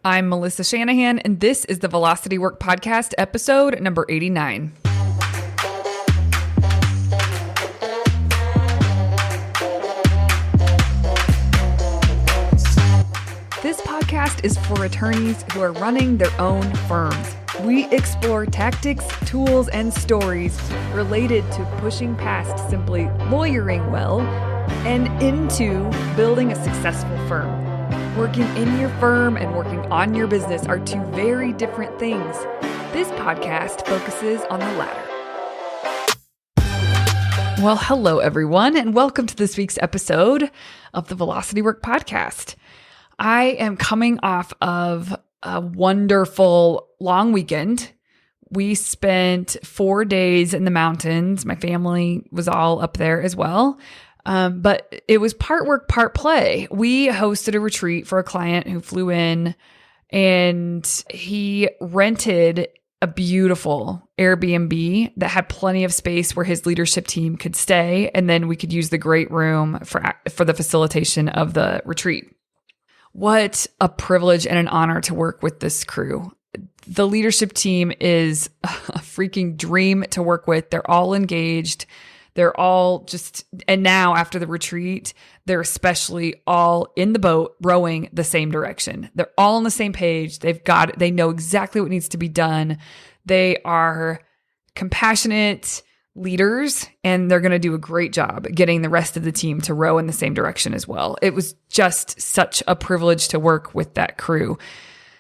I'm Melissa Shanahan, and this is the Velocity Work Podcast, episode number 89. This podcast is for attorneys who are running their own firms. We explore tactics, tools, and stories related to pushing past simply lawyering well and into building a successful firm. Working in your firm and working on your business are two very different things. This podcast focuses on the latter. Well, hello everyone, and welcome to this week's episode of the Velocity Work Podcast. I am coming off of a wonderful long weekend. We spent 4 days in the mountains. My family was all up there as well. But it was part work, part play. We hosted a retreat for a client who flew in, and he rented a beautiful Airbnb that had plenty of space where his leadership team could stay. And then we could use the great room for the facilitation of the retreat. What a privilege and an honor to work with this crew. The leadership team is a freaking dream to work with. They're all engaged. They're all and now after the retreat, they're especially all in the boat rowing the same direction. They're all on the same page. They know exactly what needs to be done. They are compassionate leaders, and they're going to do a great job getting the rest of the team to row in the same direction as well. It was just such a privilege to work with that crew.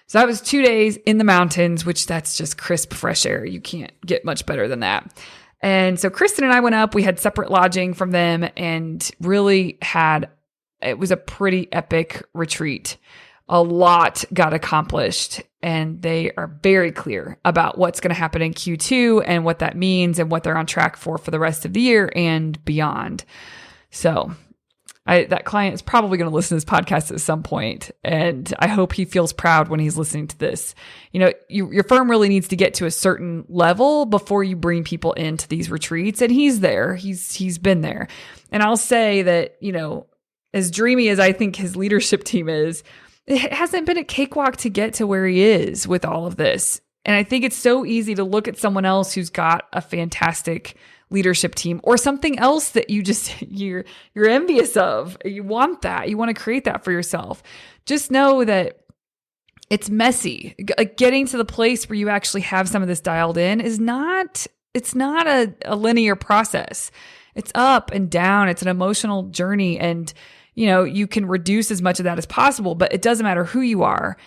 So that was 2 days in the mountains, which that's just crisp, fresh air. You can't get much better than that. And so Kristen and I went up, we had separate lodging from them, and really it was a pretty epic retreat. A lot got accomplished, and they are very clear about what's going to happen in Q2 and what that means and what they're on track for the rest of the year and beyond. So that client is probably going to listen to this podcast at some point, and I hope he feels proud when he's listening to this. You know, your firm really needs to get to a certain level before you bring people into these retreats, and he's there. He's been there. And I'll say that, you know, as dreamy as I think his leadership team is, it hasn't been a cakewalk to get to where he is with all of this. And I think it's so easy to look at someone else who's got a fantastic leadership team or something else that you're envious of. You want that. You want to create that for yourself. Just know that it's messy. Getting to the place where you actually have some of this dialed in it's not a linear process. It's up and down. It's an emotional journey, and you know, you can reduce as much of that as possible, but it doesn't matter who you are.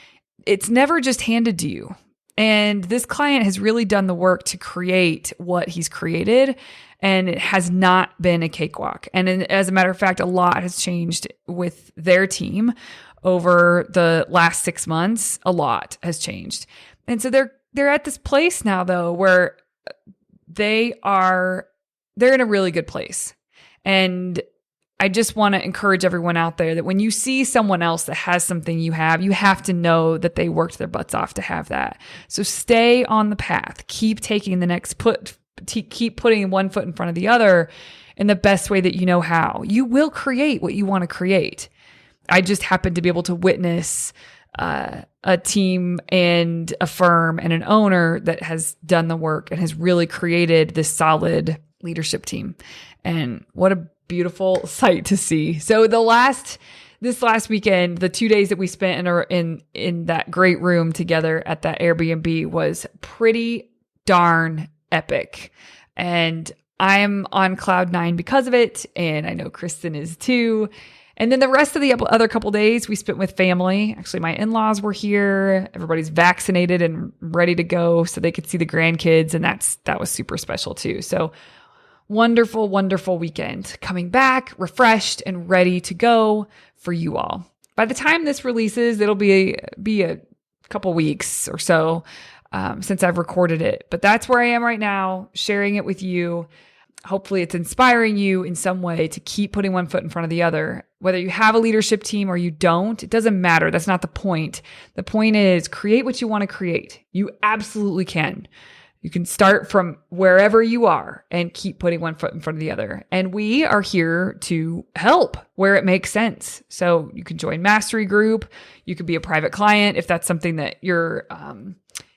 It's never just handed to you. And this client has really done the work to create what he's created, and it has not been a cakewalk. And as a matter of fact, a lot has changed with their team over the last 6 months. A lot has changed. And so they're at this place now, though, where they're in a really good place. And I just want to encourage everyone out there that when you see someone else that has something you have to know that they worked their butts off to have that. So stay on the path. Keep taking the next keep putting one foot in front of the other in the best way that you know how. You will create what you want to create. I just happen to be able to witness a team and a firm and an owner that has done the work and has really created this solid leadership team. And what a beautiful sight to see. So this last weekend, the 2 days that we spent in that great room together at that Airbnb was pretty darn epic. And I'm on cloud 9 because of it. And I know Kristen is too. And then the rest of the other couple days we spent with family. Actually, my in-laws were here. Everybody's vaccinated and ready to go so they could see the grandkids. And that was super special too. So wonderful, wonderful weekend. Coming back, refreshed and ready to go for you all. By the time this releases, it'll be a couple weeks or so since I've recorded it. But that's where I am right now, sharing it with you. Hopefully it's inspiring you in some way to keep putting one foot in front of the other. Whether you have a leadership team or you don't, it doesn't matter. That's not the point. The point is create what you want to create. You absolutely can. You can start from wherever you are and keep putting one foot in front of the other. And we are here to help where it makes sense. So you can join Mastery Group. You could be a private client if that's something that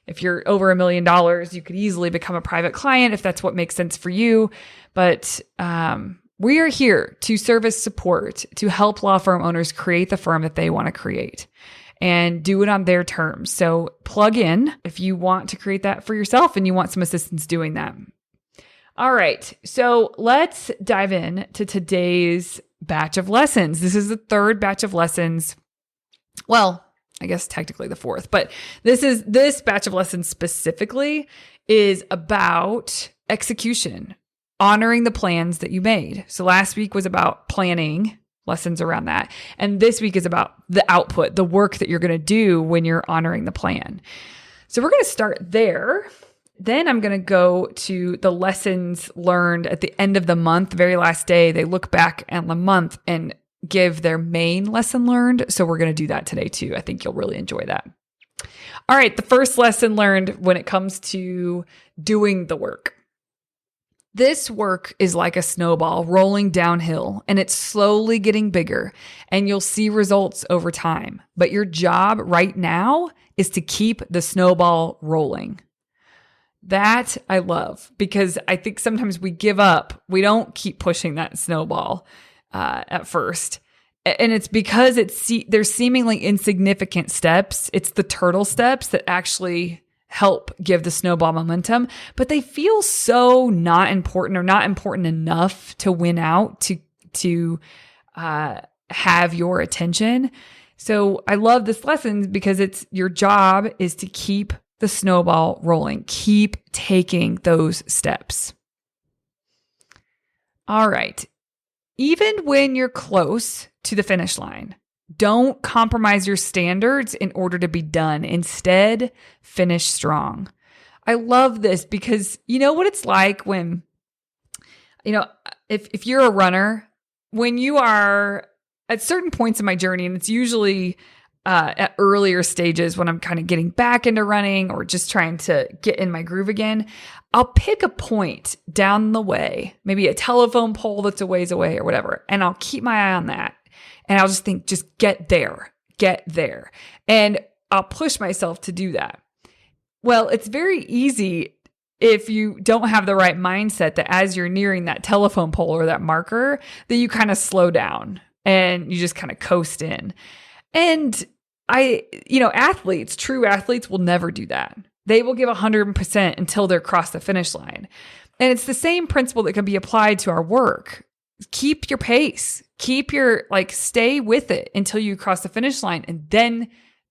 if you're over $1 million, you could easily become a private client if that's what makes sense for you. But we are here to serve as support, to help law firm owners create the firm that they want to create and do it on their terms. So plug in if you want to create that for yourself and you want some assistance doing that. All right. So let's dive in to today's batch of lessons. This is the third batch of lessons. Well, I guess technically the fourth, but this batch of lessons specifically is about execution, honoring the plans that you made. So last week was about planning, lessons around that. And this week is about the output, the work that you're going to do when you're honoring the plan. So we're going to start there. Then I'm going to go to the lessons learned at the end of the month, the very last day. They look back on the month and give their main lesson learned. So we're going to do that today too. I think you'll really enjoy that. All right. The first lesson learned when it comes to doing the work. This work is like a snowball rolling downhill, and it's slowly getting bigger, and you'll see results over time. But your job right now is to keep the snowball rolling. That I love, because I think sometimes we give up. We don't keep pushing that snowball at first. And it's because there's seemingly insignificant steps. It's the turtle steps that actually help give the snowball momentum, but they feel so not important or not important enough to win out to have your attention. So I love this lesson because it's your job is to keep the snowball rolling, keep taking those steps. All right. Even when you're close to the finish line, don't compromise your standards in order to be done. Instead, finish strong. I love this because you know what it's like when, if you're a runner, when you are at certain points in my journey, and it's usually at earlier stages when I'm kind of getting back into running or just trying to get in my groove again, I'll pick a point down the way, maybe a telephone pole that's a ways away or whatever, and I'll keep my eye on that. And I'll just think, just get there. And I'll push myself to do that. Well, it's very easy if you don't have the right mindset that as you're nearing that telephone pole or that marker, that you kind of slow down and you just kind of coast in. And true athletes will never do that. They will give 100% until they're across the finish line. And it's the same principle that can be applied to our work. Keep your pace, stay with it until you cross the finish line and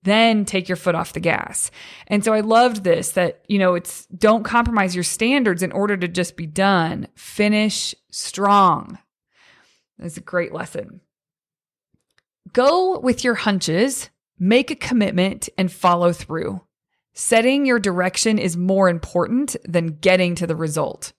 then take your foot off the gas. And so I loved this, that, it's don't compromise your standards in order to just be done. Finish strong. That's a great lesson. Go with your hunches, make a commitment, and follow through. Setting your direction is more important than getting to the result.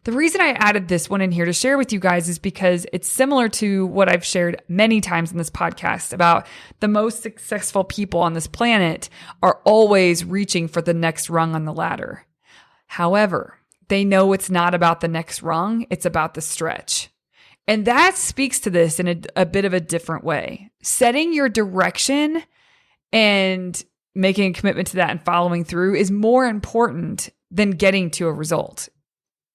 The reason I added this one in here to share with you guys is because it's similar to what I've shared many times in this podcast about the most successful people on this planet are always reaching for the next rung on the ladder. However, they know it's not about the next rung, it's about the stretch. And that speaks to this in a bit of a different way. Setting your direction and making a commitment to that and following through is more important than getting to a result.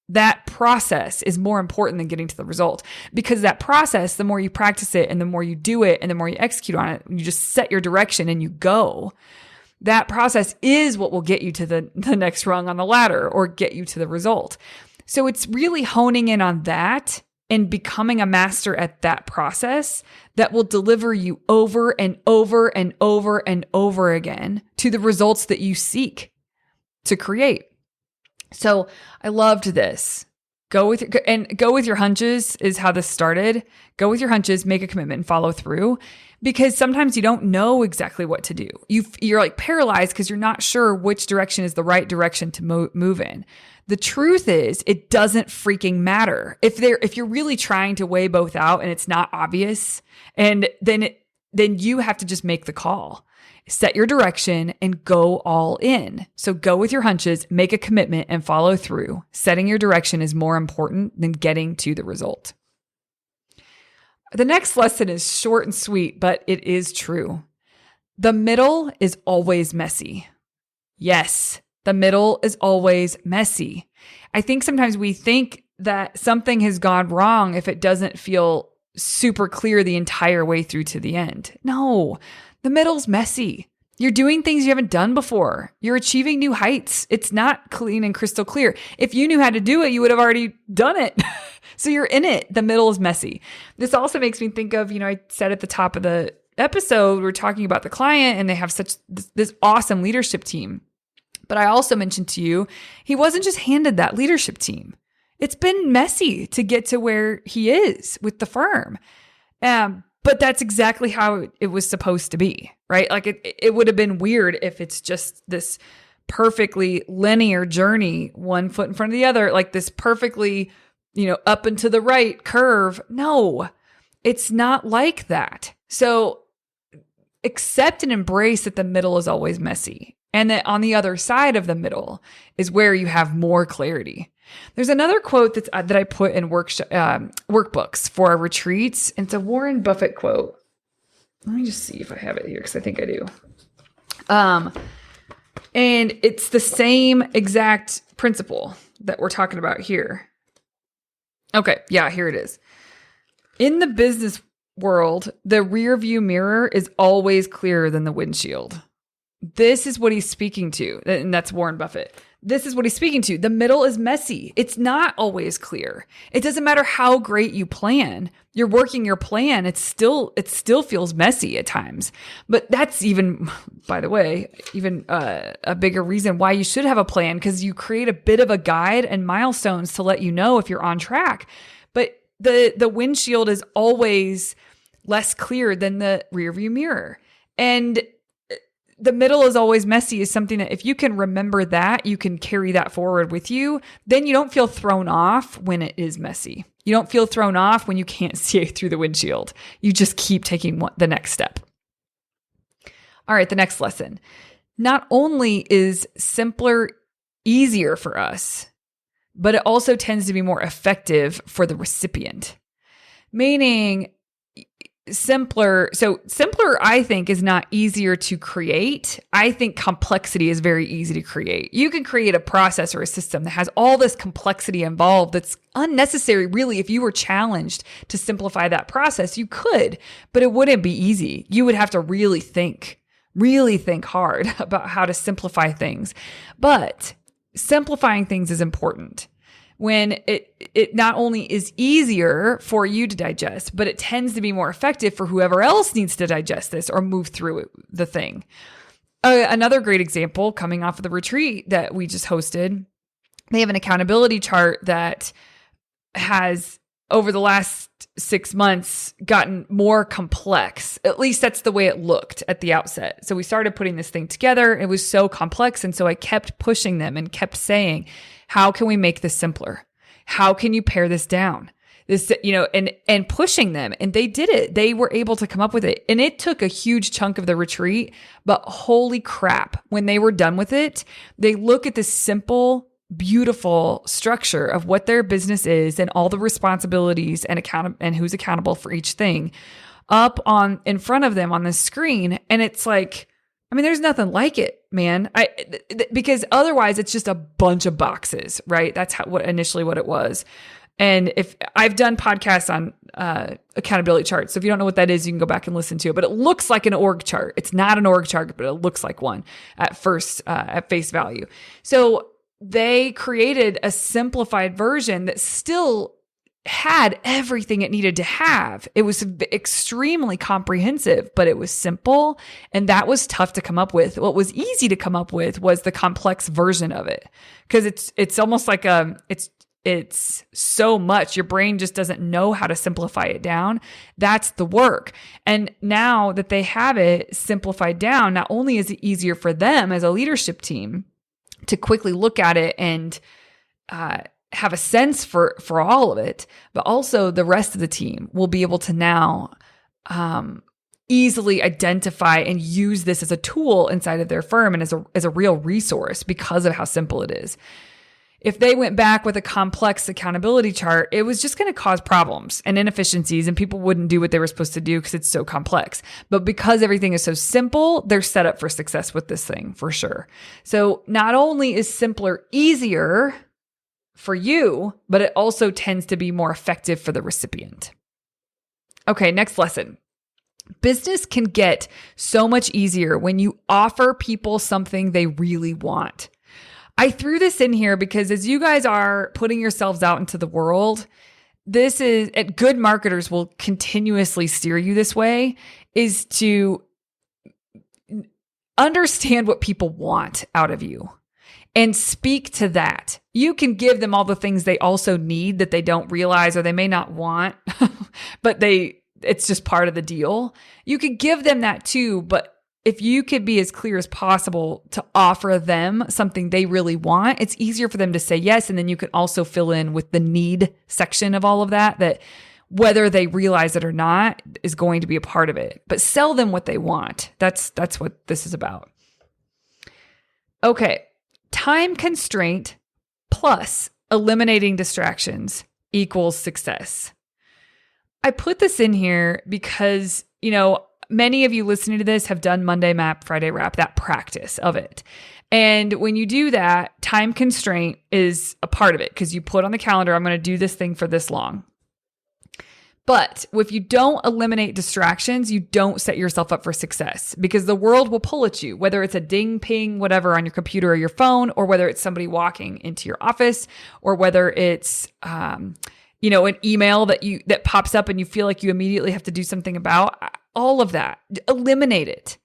That process is more important than getting to the result, because that process, the more you practice it and the more you do it and the more you execute on it, you just set your direction and you go. That process is what will get you to the next rung on the ladder or get you to the result. So it's really honing in on that and becoming a master at that process that will deliver you over and over and over and over again to the results that you seek to create. So I loved this. Go with your hunches is how this started. Go with your hunches, make a commitment, and follow through, because sometimes you don't know exactly what to do. You're like paralyzed because you're not sure which direction is the right direction to move in. The truth is, it doesn't freaking matter. If you're really trying to weigh both out and it's not obvious, and then you have to just make the call. set your direction, and go all in. So go with your hunches, make a commitment, and follow through. Setting your direction is more important than getting to the result. The next lesson is short and sweet, but it is true. The middle is always messy. Yes, the middle is always messy. I think sometimes we think that something has gone wrong if it doesn't feel super clear the entire way through to the end. No, the middle's messy. You're doing things you haven't done before. You're achieving new heights. It's not clean and crystal clear. If you knew how to do it, you would have already done it. So you're in it. The middle is messy. This also makes me think of, I said at the top of the episode, we're talking about the client and they have such this awesome leadership team. But I also mentioned to you, he wasn't just handed that leadership team. It's been messy to get to where he is with the firm. But that's exactly how it was supposed to be, right? Like it would have been weird if it's just this perfectly linear journey, one foot in front of the other, like this perfectly, up and to the right curve. No, it's not like that. So accept and embrace that the middle is always messy. And that on the other side of the middle is where you have more clarity. There's another quote that I put in workbooks for our retreats. And it's a Warren Buffett quote. Let me just see if I have it here because I think I do. And it's the same exact principle that we're talking about here. Okay, yeah, here it is. In the business world, the rear view mirror is always clearer than the windshield. This is what he's speaking to, and that's Warren Buffett. This is what he's speaking to. The middle is messy. It's not always clear. It doesn't matter how great you plan. You're working your plan. It still feels messy at times. But that's even, by the way, a bigger reason why you should have a plan, because you create a bit of a guide and milestones to let you know if you're on track. But the windshield is always less clear than the rearview mirror. And the middle is always messy is something that if you can remember that, you can carry that forward with you. Then you don't feel thrown off when it is messy. You don't feel thrown off when you can't see through the windshield. You just keep taking the next step. All right, the next lesson. Not only is simpler easier for us, but it also tends to be more effective for the recipient. Meaning, simpler, I think, is not easier to create. I think complexity is very easy to create. You can create a process or a system that has all this complexity involved that's unnecessary, really. If you were challenged to simplify that process, you could, but it wouldn't be easy. You would have to really think hard about how to simplify things. But simplifying things is important. When it not only is easier for you to digest, but it tends to be more effective for whoever else needs to digest this or move through the thing. Another great example coming off of the retreat that we just hosted, they have an accountability chart that has, over the last 6 months, gotten more complex. At least that's the way it looked at the outset. So we started putting this thing together. It was so complex. And so I kept pushing them and kept saying, how can we make this simpler? How can you pare this down? This, and pushing them. And they did it. They were able to come up with it. And it took a huge chunk of the retreat, but holy crap, when they were done with it, they look at this simple, beautiful structure of what their business is and all the responsibilities and who's accountable for each thing up in front of them on the screen. And it's like, there's nothing like it, man. Because otherwise it's just a bunch of boxes, right? That's initially what it was. And if I've done podcasts on accountability charts, so if you don't know what that is, you can go back and listen to it. But it looks like an org chart. It's not an org chart, but it looks like one at first, at face value. So they created a simplified version that still had everything it needed to have. It was extremely comprehensive, but it was simple, and that was tough to come up with. What was easy to come up with was the complex version of it, because it's almost like it's so much your brain just doesn't know how to simplify it down. That's the work. And now that they have it simplified down, not only is it easier for them as a leadership team to quickly look at it and have a sense for all of it, but also the rest of the team will be able to now easily identify and use this as a tool inside of their firm and as a real resource because of how simple it is. If they went back with a complex accountability chart, it was just going to cause problems and inefficiencies, and people wouldn't do what they were supposed to do because it's so complex. But because everything is so simple, they're set up for success with this thing for sure. So not only is simpler easier for you, but it also tends to be more effective for the recipient. Okay, next lesson. Business can get so much easier when you offer people something they really want. I threw this in here because as you guys are putting yourselves out into the world, good marketers will continuously steer you this way, is to understand what people want out of you and speak to that. You can give them all the things they also need that they don't realize or they may not want, but it's just part of the deal. You could give them that too, but if you could be as clear as possible to offer them something they really want, it's easier for them to say yes. And then you can also fill in with the need section of all of that whether they realize it or not is going to be a part of it. But sell them what they want. That's what this is about. Okay. Time constraint plus eliminating distractions equals success. I put this in here because, many of you listening to this have done Monday Map, Friday Wrap, that practice of it. And when you do that, time constraint is a part of it because you put on the calendar, I'm going to do this thing for this long. But if you don't eliminate distractions, you don't set yourself up for success because the world will pull at you, whether it's a ding, ping, whatever on your computer or your phone, or whether it's somebody walking into your office, or whether it's, an email that pops up and you feel like you immediately have to do something about. All of that, eliminate it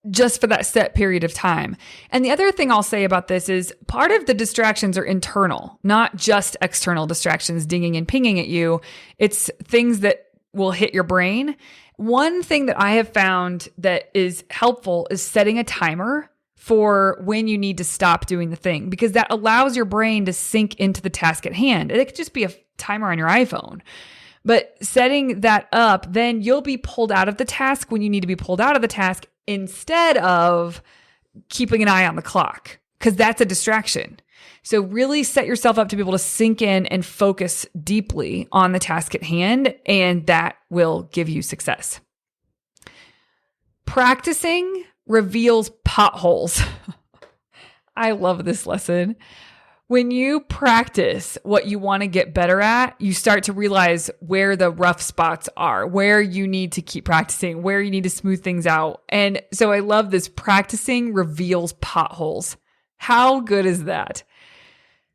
just for that set period of time. And the other thing I'll say about this is part of the distractions are internal, not just external distractions dinging and pinging at you. It's things that will hit your brain. One thing that I have found that is helpful is setting a timer for when you need to stop doing the thing, because that allows your brain to sink into the task at hand. It could just be a timer on your iPhone. But setting that up, then you'll be pulled out of the task when you need to be pulled out of the task instead of keeping an eye on the clock, because that's a distraction. So really set yourself up to be able to sink in and focus deeply on the task at hand, and that will give you success. Practicing reveals potholes. I love this lesson. When you practice what you want to get better at, you start to realize where the rough spots are, where you need to keep practicing, where you need to smooth things out. And so I love this. Practicing reveals potholes. How good is that?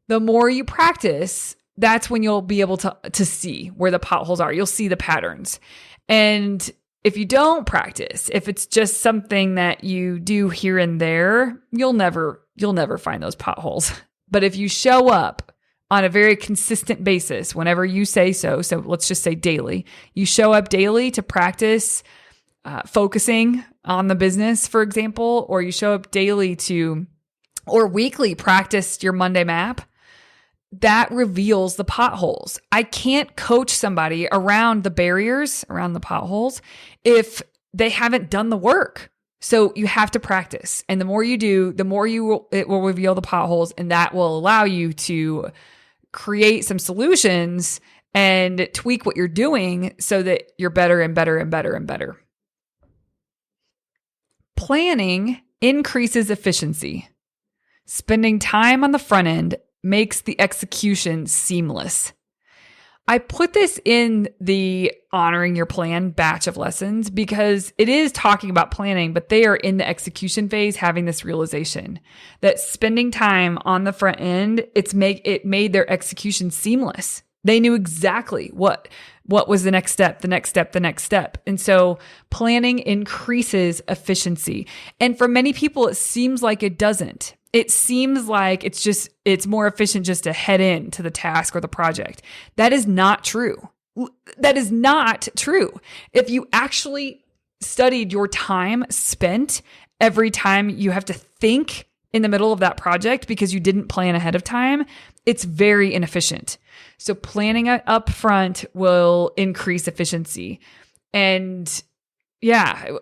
The more you practice, that's when you'll be able to see where the potholes are. You'll see the patterns. And if you don't practice, if it's just something that you do here and there, you'll never find those potholes. But if you show up on a very consistent basis, whenever you say so let's just say daily, you show up daily to practice focusing on the business, for example, or you show up daily or weekly practice your Monday Map, that reveals the potholes. I can't coach somebody around the barriers, around the potholes, if they haven't done the work. So you have to practice. And the more you do, the more it will reveal the potholes, and that will allow you to create some solutions and tweak what you're doing so that you're better and better and better and better. Planning increases efficiency. Spending time on the front end makes the execution seamless. I put this in the Honoring Your Plan batch of lessons because it is talking about planning, but they are in the execution phase having this realization that spending time on the front end, it made their execution seamless. They knew exactly what was the next step, the next step, the next step. And so planning increases efficiency. And for many people, it seems like it doesn't. It seems like it's more efficient just to head into the task or the project. That is not true. That is not true. If you actually studied your time spent every time you have to think in the middle of that project because you didn't plan ahead of time, it's very inefficient. So planning up front will increase efficiency. And Yeah.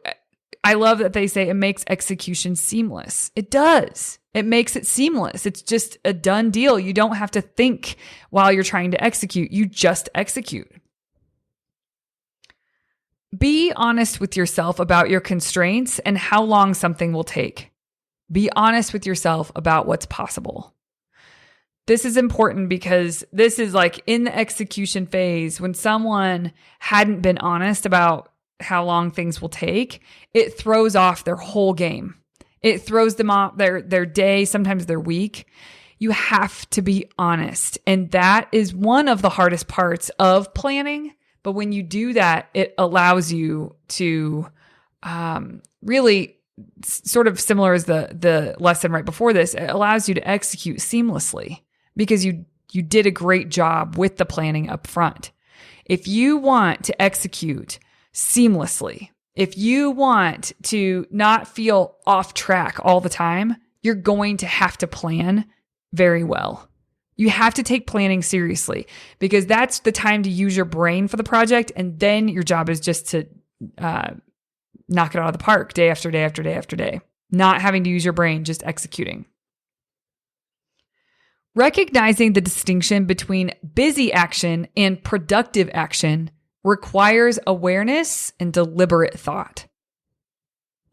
I love that they say it makes execution seamless. It does. It makes it seamless. It's just a done deal. You don't have to think while you're trying to execute. You just execute. Be honest with yourself about your constraints and how long something will take. Be honest with yourself about what's possible. This is important because this is like in the execution phase when someone hadn't been honest about how long things will take, it throws off their whole game. It throws them off their day, sometimes their week. You have to be honest. And that is one of the hardest parts of planning. But when you do that, it allows you to really sort of similar as the lesson right before this, it allows you to execute seamlessly because you did a great job with the planning up front. If you want to execute seamlessly, if you want to not feel off track all the time, you're going to have to plan very well. You have to take planning seriously because that's the time to use your brain for the project. And then your job is just to knock it out of the park day after day after day after day, not having to use your brain, just executing. Recognizing the distinction between busy action and productive action requires awareness and deliberate thought.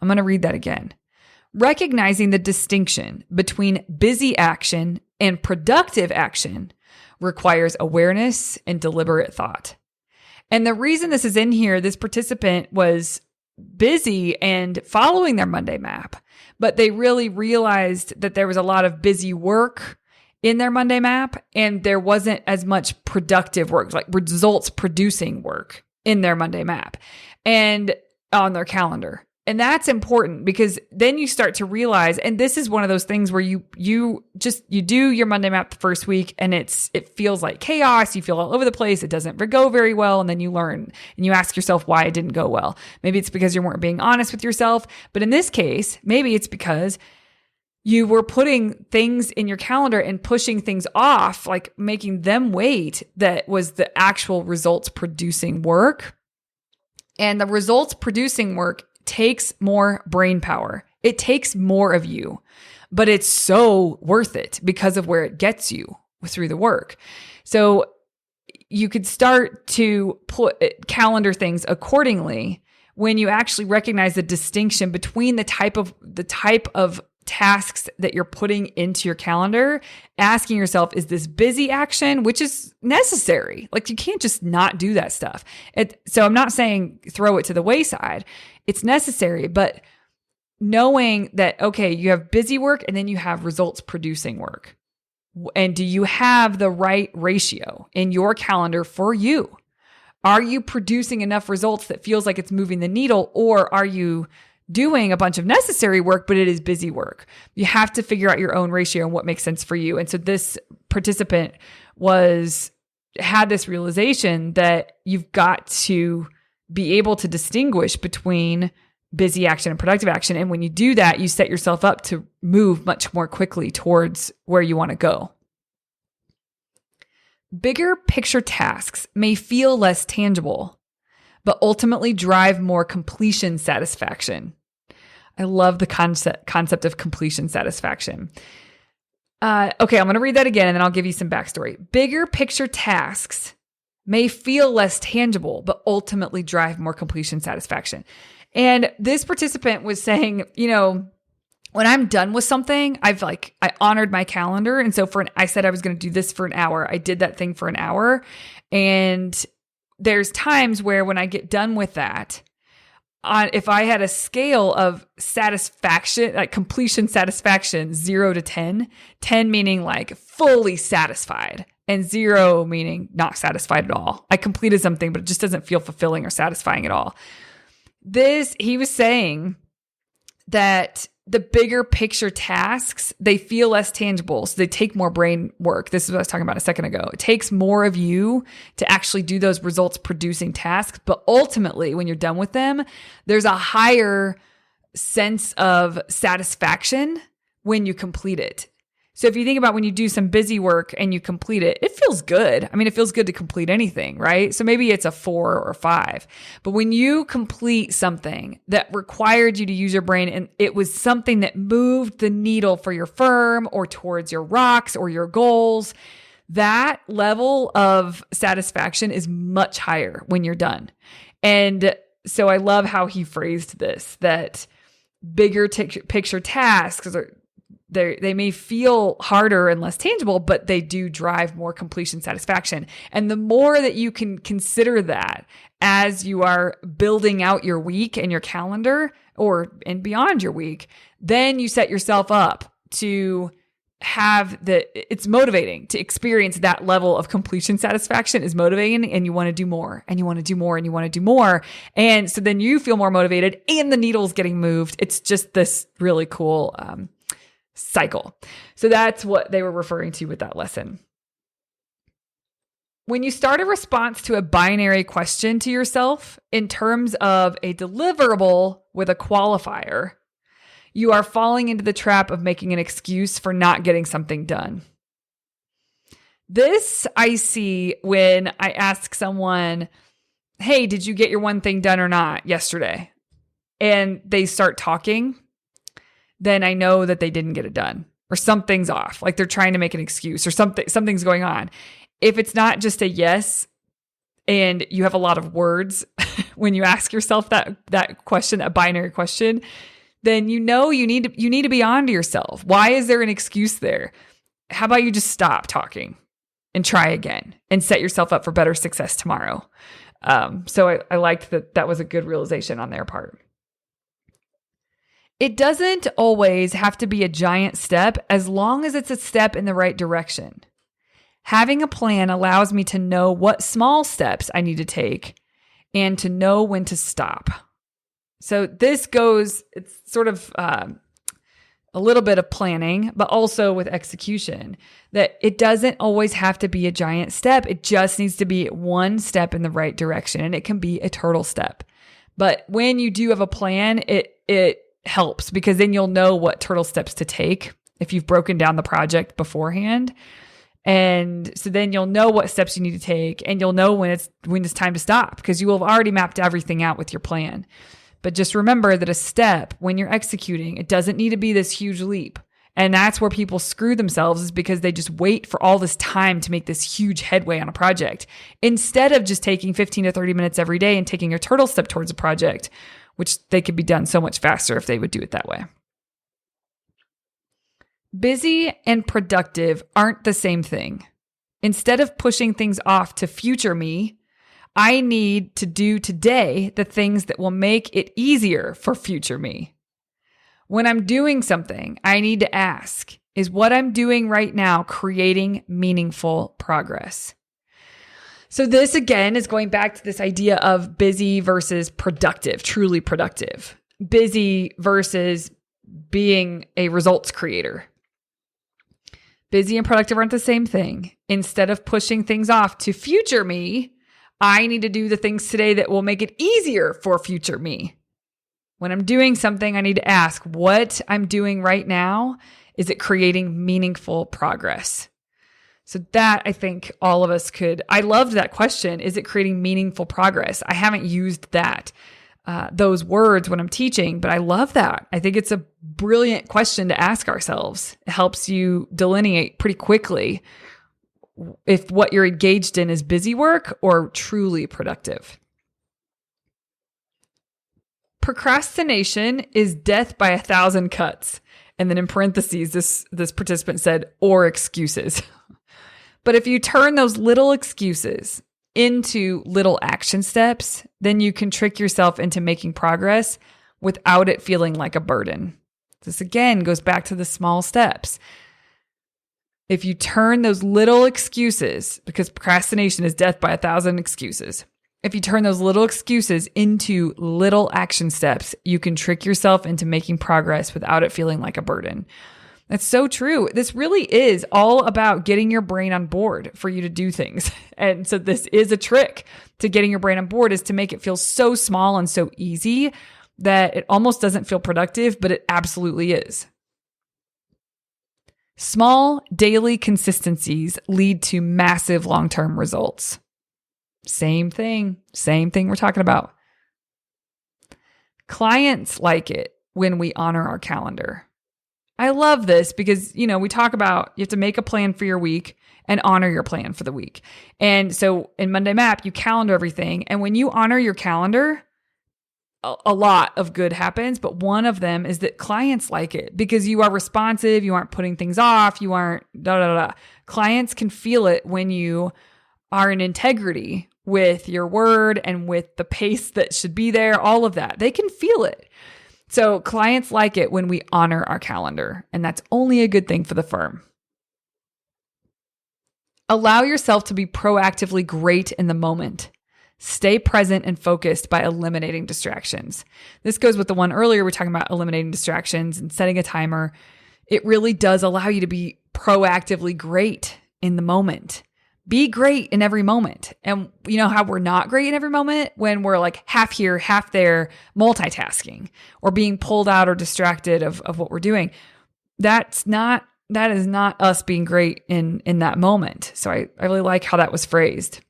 I'm going to read that again. Recognizing the distinction between busy action and productive action requires awareness and deliberate thought. And the reason this is in here, this participant was busy and following their Monday map, but they really realized that there was a lot of busy work in their Monday map, and there wasn't as much productive work, like results producing work in their Monday map and on their calendar. And that's important because then you start to realize, and this is one of those things where you do your Monday map the first week and it feels like chaos. You feel all over the place. It doesn't go very well. And then you learn and you ask yourself why it didn't go well. Maybe it's because you weren't being honest with yourself. But in this case, maybe it's because you were putting things in your calendar and pushing things off, like making them wait. That was the actual results producing work. And the results producing work takes more brain power. It takes more of you, but it's so worth it because of where it gets you through the work. So you could start to put calendar things accordingly when you actually recognize the distinction between the type of tasks that you're putting into your calendar, asking yourself, is this busy action, which is necessary? Like you can't just not do that stuff. So I'm not saying throw it to the wayside. It's necessary, but knowing that, okay, you have busy work and then you have results producing work. And do you have the right ratio in your calendar for you? Are you producing enough results that feels like it's moving the needle, or are you doing a bunch of necessary work, but it is busy work? You have to figure out your own ratio and what makes sense for you. And so this participant had this realization that you've got to be able to distinguish between busy action and productive action. And when you do that, you set yourself up to move much more quickly towards where you want to go. Bigger picture tasks may feel less tangible, but ultimately drive more completion satisfaction. I love the concept of completion satisfaction. Okay, I'm going to read that again and then I'll give you some backstory. Bigger picture tasks may feel less tangible, but ultimately drive more completion satisfaction. And this participant was saying, when I'm done with something, I honored my calendar. And so I said I was going to do this for an hour. I did that thing for an hour. And there's times where when I get done with that, if I had a scale of satisfaction, like completion satisfaction, 0 to 10, 10 meaning like fully satisfied and 0 meaning not satisfied at all. I completed something, but it just doesn't feel fulfilling or satisfying at all. He was saying that the bigger picture tasks, they feel less tangible. So they take more brain work. This is what I was talking about a second ago. It takes more of you to actually do those results producing tasks. But ultimately, when you're done with them, there's a higher sense of satisfaction when you complete it. So if you think about when you do some busy work and you complete it, it feels good. I mean, it feels good to complete anything, right? So maybe it's a 4 or 5. But when you complete something that required you to use your brain and it was something that moved the needle for your firm or towards your rocks or your goals, that level of satisfaction is much higher when you're done. And so I love how he phrased this, that bigger picture tasks are, they may feel harder and less tangible, but they do drive more completion satisfaction. And the more that you can consider that as you are building out your week and your calendar and beyond your week, then you set yourself up to it's motivating to experience that level of completion satisfaction is motivating, and you want to do more and you want to do more and you want to do more. And so then you feel more motivated and the needle's getting moved. It's just this really cool, cycle. So that's what they were referring to with that lesson. When you start a response to a binary question to yourself in terms of a deliverable with a qualifier, you are falling into the trap of making an excuse for not getting something done. This I see when I ask someone, hey, did you get your one thing done or not yesterday? And they start talking, then I know that they didn't get it done or something's off. Like they're trying to make an excuse or something's going on. If it's not just a yes and you have a lot of words when you ask yourself that question, a binary question, then you know you need to be on to yourself. Why is there an excuse there? How about you just stop talking and try again and set yourself up for better success tomorrow? So I liked that was a good realization on their part. It doesn't always have to be a giant step as long as it's a step in the right direction. Having a plan allows me to know what small steps I need to take and to know when to stop. So it's sort of a little bit of planning, but also with execution, that it doesn't always have to be a giant step. It just needs to be one step in the right direction, and it can be a turtle step. But when you do have a plan, it helps because then you'll know what turtle steps to take if you've broken down the project beforehand. And so then you'll know what steps you need to take, and you'll know when it's time to stop because you will have already mapped everything out with your plan. But just remember that a step, when you're executing, it doesn't need to be this huge leap. And that's where people screw themselves, is because they just wait for all this time to make this huge headway on a project instead of just taking 15 to 30 minutes every day and taking a turtle step towards a project, which they could be done so much faster if they would do it that way. Busy and productive aren't the same thing. Instead of pushing things off to future me, I need to do today the things that will make it easier for future me. When I'm doing something, I need to ask, is what I'm doing right now creating meaningful progress? So this again is going back to this idea of busy versus productive, truly productive. Busy versus being a results creator. Busy and productive aren't the same thing. Instead of pushing things off to future me, I need to do the things today that will make it easier for future me. When I'm doing something, I need to ask what I'm doing right now. Is it creating meaningful progress? So that I think all of us I loved that question. Is it creating meaningful progress? I haven't used those words when I'm teaching, but I love that. I think it's a brilliant question to ask ourselves. It helps you delineate pretty quickly if what you're engaged in is busy work or truly productive. Procrastination is death by 1,000 cuts. And then in parentheses, this participant said, or excuses. But if you turn those little excuses into little action steps, then you can trick yourself into making progress without it feeling like a burden. This again goes back to the small steps. If you turn those little excuses, because procrastination is death by 1,000 excuses. If you turn those little excuses into little action steps, you can trick yourself into making progress without it feeling like a burden. That's so true. This really is all about getting your brain on board for you to do things. And so this is a trick to getting your brain on board, is to make it feel so small and so easy that it almost doesn't feel productive, but it absolutely is. Small daily consistencies lead to massive long-term results. Same thing we're talking about. Clients like it when we honor our calendar. I love this because, we talk about you have to make a plan for your week and honor your plan for the week. And so in Monday Map, you calendar everything. And when you honor your calendar, a lot of good happens, but one of them is that clients like it because you are responsive, you aren't putting things off, you aren't Clients can feel it when you are in integrity with your word and with the pace that should be there, all of that. They can feel it. So clients like it when we honor our calendar, and that's only a good thing for the firm. Allow yourself to be proactively great in the moment. Stay present and focused by eliminating distractions. This goes with the one earlier. We're talking about eliminating distractions and setting a timer. It really does allow you to be proactively great in the moment. Be great in every moment. And you know how we're not great in every moment? When we're like half here, half there, multitasking or being pulled out or distracted of what we're doing. That is not us being great in that moment. So I really like how that was phrased.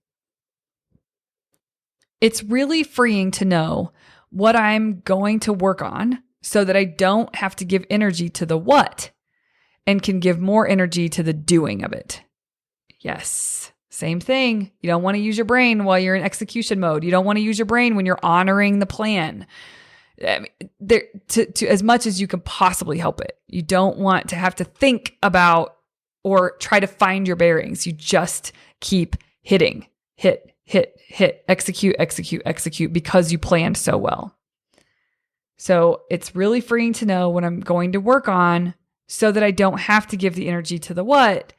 It's really freeing to know what I'm going to work on so that I don't have to give energy to the what and can give more energy to the doing of it. Yes, same thing. You don't want to use your brain while you're in execution mode. You don't want to use your brain when you're honoring the plan. To as much as you can possibly help it. You don't want to have to think about or try to find your bearings. You just keep hitting, hit, execute, because you planned so well. So it's really freeing to know what I'm going to work on so that I don't have to give the energy to the what.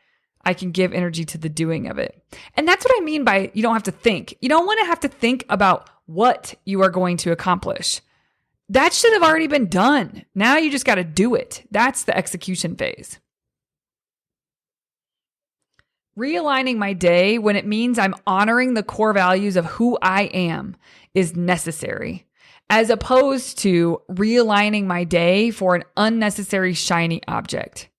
I can give energy to the doing of it. And that's what I mean by you don't have to think. You don't want to have to think about what you are going to accomplish. That should have already been done. Now you just got to do it. That's the execution phase. Realigning my day when it means I'm honoring the core values of who I am is necessary, as opposed to realigning my day for an unnecessary shiny object.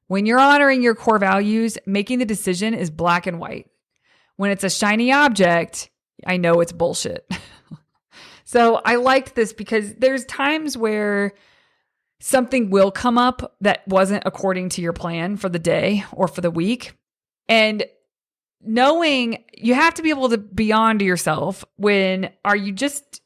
When you're honoring your core values, making the decision is black and white. When it's a shiny object, I know it's bullshit. So I liked this because there's times where something will come up that wasn't according to your plan for the day or for the week. And knowing you have to be able to be on to yourself when are you just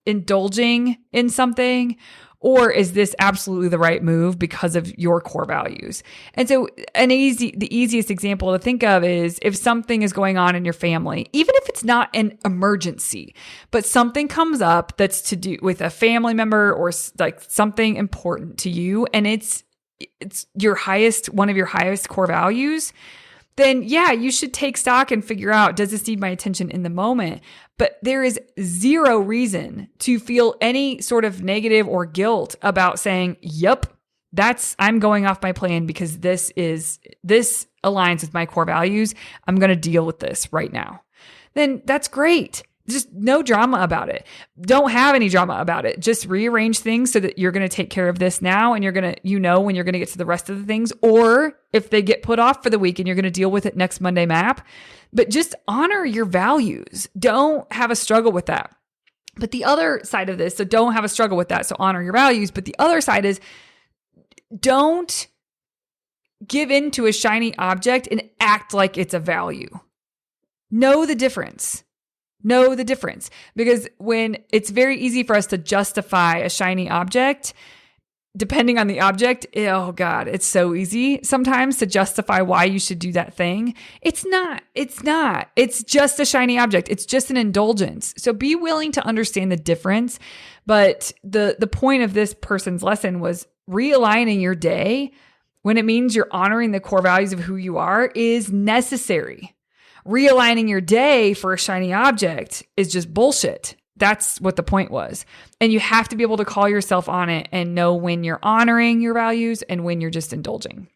indulging in something, or is this absolutely the right move because of your core values? And so the easiest example to think of is if something is going on in your family, even if it's not an emergency, but something comes up that's to do with a family member or like something important to you, and it's one of your highest core values, then yeah, you should take stock and figure out, does this need my attention in the moment? But there is zero reason to feel any sort of negative or guilt about saying, yep, I'm going off my plan because this aligns with my core values. I'm going to deal with this right now. Then that's great. Just no drama about it. Don't have any drama about it. Just rearrange things so that you're going to take care of this now and you're going to, when you're going to get to the rest of the things, or if they get put off for the week and you're going to deal with it next Monday Map. But just honor your values. Don't have a struggle with that. But the other side of this, so don't have a struggle with that. So honor your values. But the other side is don't give in to a shiny object and act like it's a value. Know the difference. Know the difference, because when it's very easy for us to justify a shiny object, depending on the object, oh God, it's so easy sometimes to justify why you should do that thing. It's not. It's just a shiny object. It's just an indulgence. So be willing to understand the difference. But the point of this person's lesson was realigning your day when it means you're honoring the core values of who you are is necessary. Realigning your day for a shiny object is just bullshit. That's what the point was. And you have to be able to call yourself on it and know when you're honoring your values and when you're just indulging.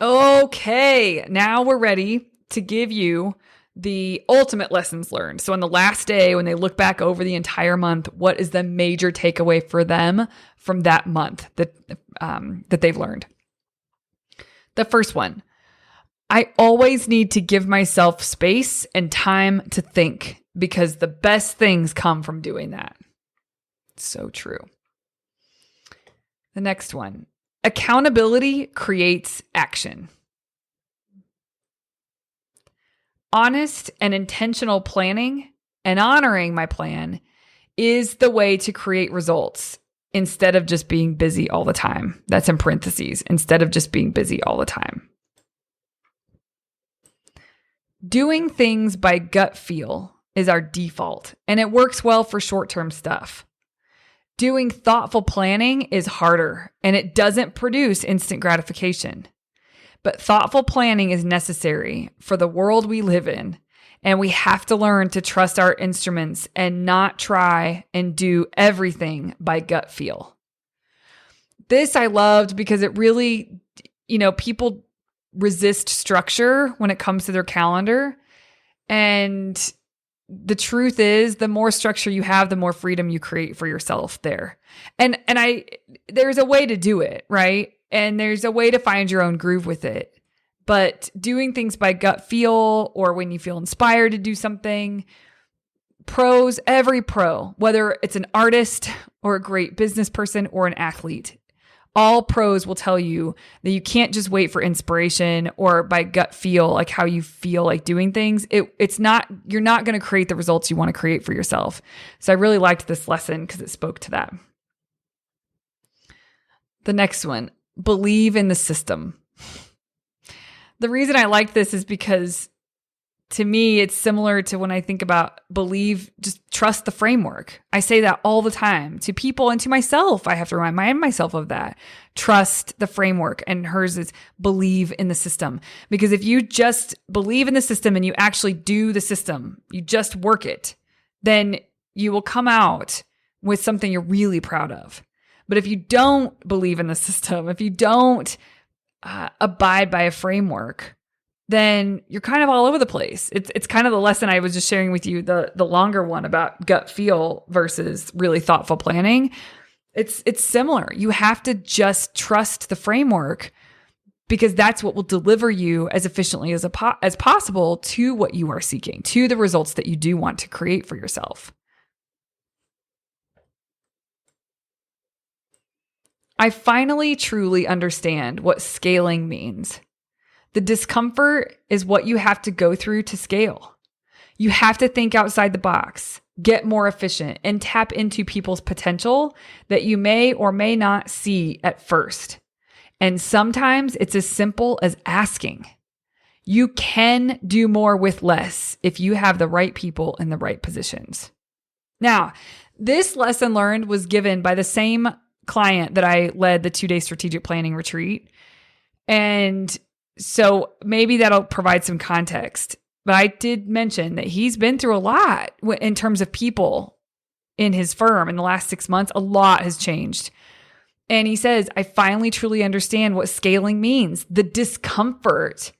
Okay, now we're ready to give you the ultimate lessons learned. So on the last day, when they look back over the entire month, what is the major takeaway for them from that month that they've learned? The first one, I always need to give myself space and time to think because the best things come from doing that. So true. The next one, accountability creates action. Honest and intentional planning and honoring my plan is the way to create results instead of just being busy all the time. That's in parentheses, instead of just being busy all the time. Doing things by gut feel is our default, and it works well for short-term stuff. Doing thoughtful planning is harder, and it doesn't produce instant gratification. But thoughtful planning is necessary for the world we live in, and we have to learn to trust our instruments and not try and do everything by gut feel. This I loved because it really, people resist structure when it comes to their calendar. And the truth is, the more structure you have, the more freedom you create for yourself there. And there's a way to do it, right? And there's a way to find your own groove with it. But doing things by gut feel or when you feel inspired to do something, every pro, whether it's an artist or a great business person or an athlete, all pros will tell you that you can't just wait for inspiration or by gut feel, like how you feel like doing things. You're not going to create the results you want to create for yourself. So I really liked this lesson because it spoke to that. The next one, believe in the system. The reason I like this is because to me, it's similar to when I think about believe, just trust the framework. I say that all the time to people and to myself. I have to remind myself of that. Trust the framework. And hers is believe in the system. Because if you just believe in the system and you actually do the system, you just work it, then you will come out with something you're really proud of. But if you don't believe in the system, if you don't abide by a framework, then you're kind of all over the place. It's kind of the lesson I was just sharing with you, the longer one about gut feel versus really thoughtful planning. It's similar. You have to just trust the framework because that's what will deliver you as efficiently as possible to what you are seeking, to the results that you do want to create for yourself. I finally truly understand what scaling means. The discomfort is what you have to go through to scale. You have to think outside the box, get more efficient, and tap into people's potential that you may or may not see at first. And sometimes it's as simple as asking. You can do more with less if you have the right people in the right positions. Now, this lesson learned was given by the same client that I led the 2-day strategic planning retreat. And so maybe that'll provide some context. But I did mention that he's been through a lot in terms of people in his firm in the last 6 months. A lot has changed. And he says, I finally truly understand what scaling means. The discomfort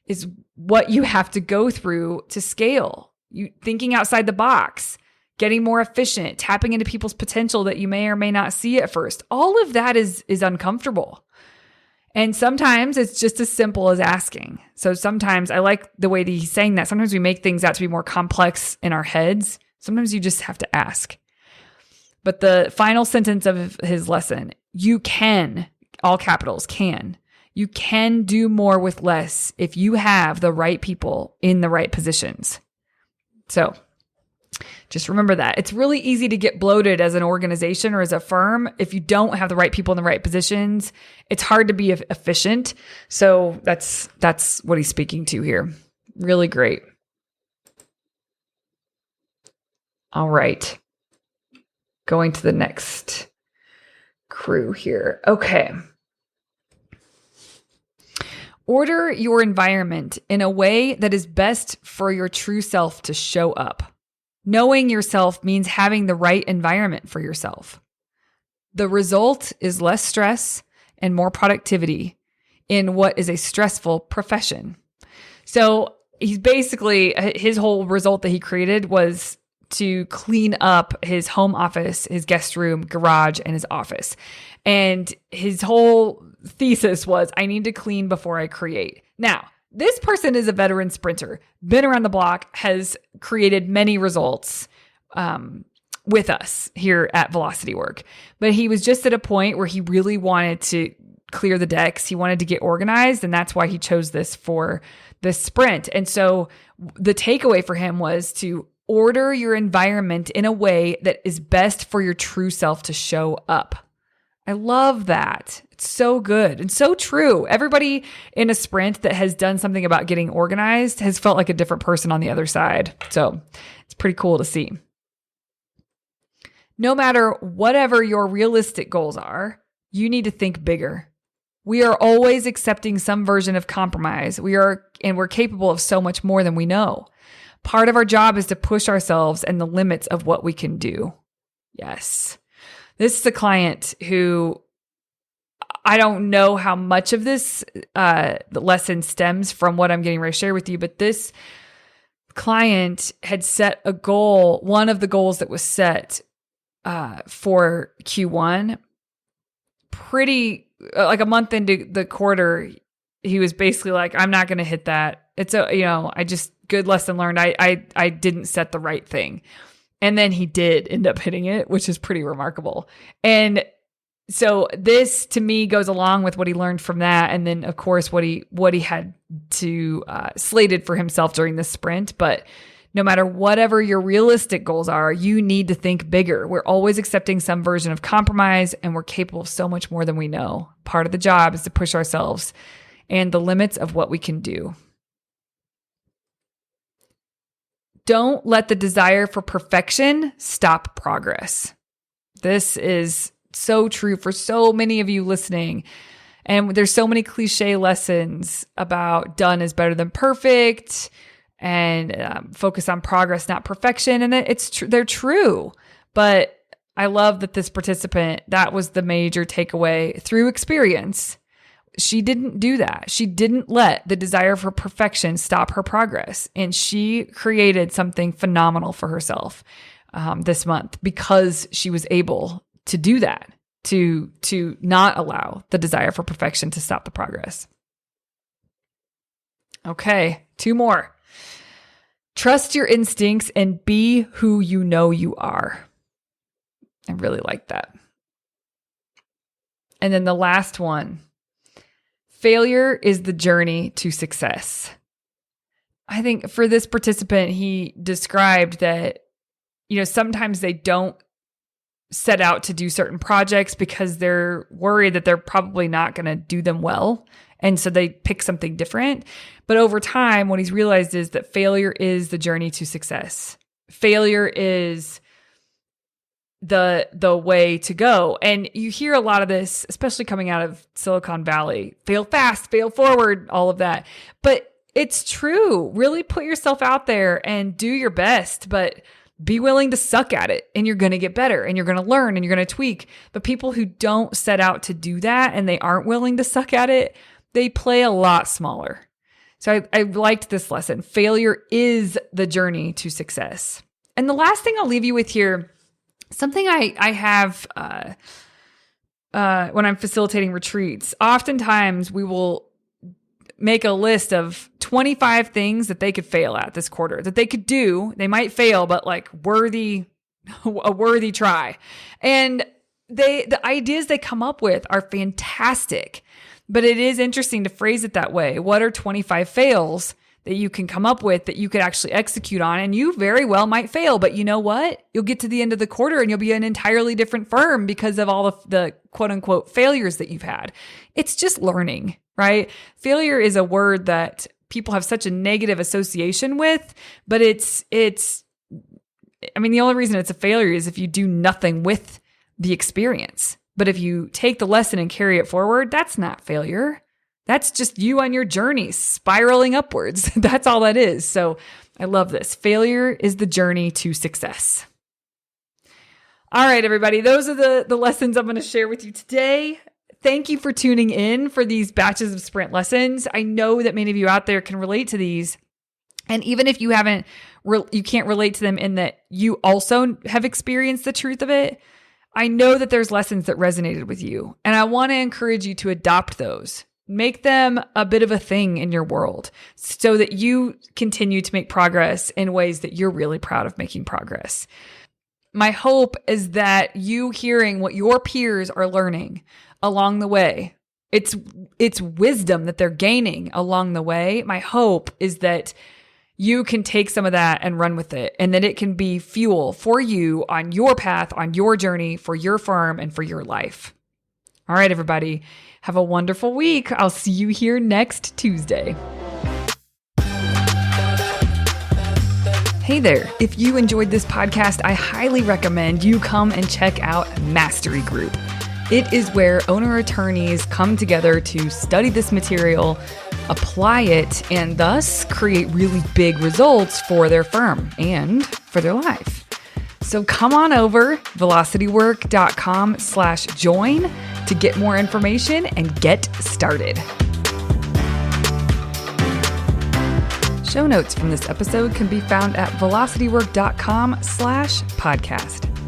is what you have to go through to scale. You thinking outside the box, getting more efficient, tapping into people's potential that you may or may not see at first. All of that is uncomfortable. And sometimes it's just as simple as asking. So sometimes I like the way that he's saying that. Sometimes we make things out to be more complex in our heads. Sometimes you just have to ask. But the final sentence of his lesson, you can, all capitals, can. You can do more with less if you have the right people in the right positions. So just remember that. It's really easy to get bloated as an organization or as a firm. If you don't have the right people in the right positions, it's hard to be efficient. So that's what he's speaking to here. Really great. All right. Going to the next crew here. Okay. Order your environment in a way that is best for your true self to show up. Knowing yourself means having the right environment for yourself. The result is less stress and more productivity in what is a stressful profession. So he's basically, his whole result that he created was to clean up his home office, his guest room, garage, and his office. And his whole thesis was, I need to clean before I create. Now, this person is a veteran sprinter, been around the block, has created many results with us here at Velocity Work. But he was just at a point where he really wanted to clear the decks. He wanted to get organized, and that's why he chose this for this sprint. And so the takeaway for him was to order your environment in a way that is best for your true self to show up. I love that. It's so good and so true. Everybody in a sprint that has done something about getting organized has felt like a different person on the other side. So it's pretty cool to see. No matter whatever your realistic goals are, you need to think bigger. We are always accepting some version of compromise. We're capable of so much more than we know. Part of our job is to push ourselves and the limits of what we can do. Yes. This is a client who, I don't know how much of this lesson stems from what I'm getting ready to share with you, but this client had set a goal, one of the goals that was set for Q1, pretty like a month into the quarter, he was basically like, I'm not going to hit that. It's good lesson learned. I didn't set the right thing. And then he did end up hitting it, which is pretty remarkable. And so this to me goes along with what he learned from that. And then of course, what he had to slated for himself during the sprint. But no matter whatever your realistic goals are, you need to think bigger. We're always accepting some version of compromise, and we're capable of so much more than we know. Part of the job is to push ourselves and the limits of what we can do. Don't let the desire for perfection stop progress. This is so true for so many of you listening. And there's so many cliche lessons about done is better than perfect, and focus on progress, not perfection. And they're true. But I love that this participant, that was the major takeaway through experience. She didn't do that. She didn't let the desire for perfection stop her progress. And she created something phenomenal for herself this month because she was able to do that, to not allow the desire for perfection to stop the progress. Okay, 2 more. Trust your instincts and be who you know you are. I really like that. And then the last one. Failure is the journey to success. I think for this participant, he described that, sometimes they don't set out to do certain projects because they're worried that they're probably not going to do them well. And so they pick something different. But over time, what he's realized is that failure is the journey to success. Failure is the way to go. And you hear a lot of this, especially coming out of Silicon Valley, fail fast, fail forward, all of that. But it's true. Really put yourself out there and do your best, but be willing to suck at it, and you're going to get better, and you're going to learn, and you're going to tweak. But people who don't set out to do that and they aren't willing to suck at it, they play a lot smaller. So I liked this lesson. Failure is the journey to success. And the last thing I'll leave you with here, something I have when I'm facilitating retreats, oftentimes we will make a list of 25 things that they could fail at this quarter, that they could do. They might fail, but like a worthy try. And the ideas they come up with are fantastic, but it is interesting to phrase it that way. What are 25 fails that you can come up with that you could actually execute on? And you very well might fail, but you know what? You'll get to the end of the quarter and you'll be an entirely different firm because of all of the quote unquote failures that you've had. It's just learning, right? Failure is a word that people have such a negative association with, but the only reason it's a failure is if you do nothing with the experience. But if you take the lesson and carry it forward, that's not failure. That's just you on your journey, spiraling upwards. That's all that is. So I love this. Failure is the journey to success. All right, everybody. Those are the lessons I'm going to share with you today. Thank you for tuning in for these batches of sprint lessons. I know that many of you out there can relate to these. And even if you you can't relate to them in that you also have experienced the truth of it, I know that there's lessons that resonated with you, and I want to encourage you to adopt those. Make them a bit of a thing in your world so that you continue to make progress in ways that you're really proud of making progress. My hope is that you hearing what your peers are learning along the way, it's wisdom that they're gaining along the way. My hope is that you can take some of that and run with it, and that it can be fuel for you on your path, on your journey, for your firm and for your life. All right, everybody, have a wonderful week. I'll see you here next Tuesday. Hey there. If you enjoyed this podcast, I highly recommend you come and check out Mastery Group. It is where owner attorneys come together to study this material, apply it, and thus create really big results for their firm and for their life. So come on over, velocitywork.com/join to get more information and get started. Show notes from this episode can be found at velocitywork.com/podcast.